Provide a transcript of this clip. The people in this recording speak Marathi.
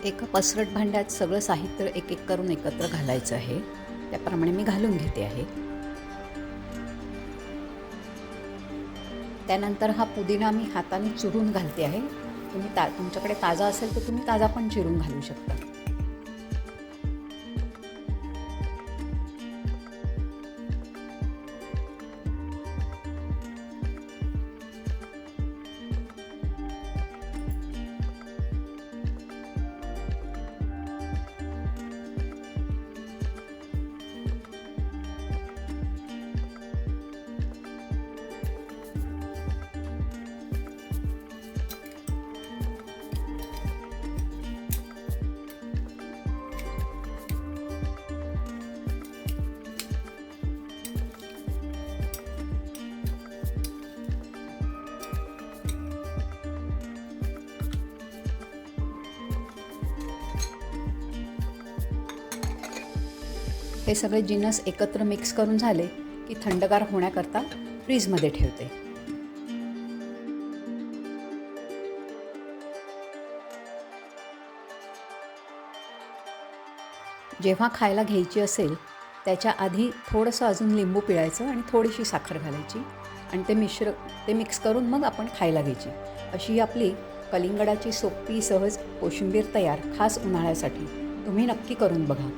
एका पसरट भांड्यात सगळं साहित्य एक एक करून एकत्र घालायचं आहे. त्याप्रमाणे मी घालून घेते आहे. त्यानंतर हा पुदिना मी हाताने चुरून घालते आहे. तुमच्याकडे ताजा असेल तर तुम्ही ताजा पण चिरून घालू शकता. हे सगळे जिन्नस एकत्र मिक्स करून झाले की थंडगार होण्याकरता फ्रीजमध्ये ठेवते. जेव्हा खायला घ्यायची असेल त्याच्या आधी थोडंसं अजून लिंबू पिळायचं आणि थोडीशी साखर घालायची आणि ते मिक्स करून मग आपण खायला घ्यायची. अशी आपली कलिंगडाची सोपी सहज कोशिंबीर तयार खास उन्हाळ्यासाठी. तुम्ही नक्की करून बघा.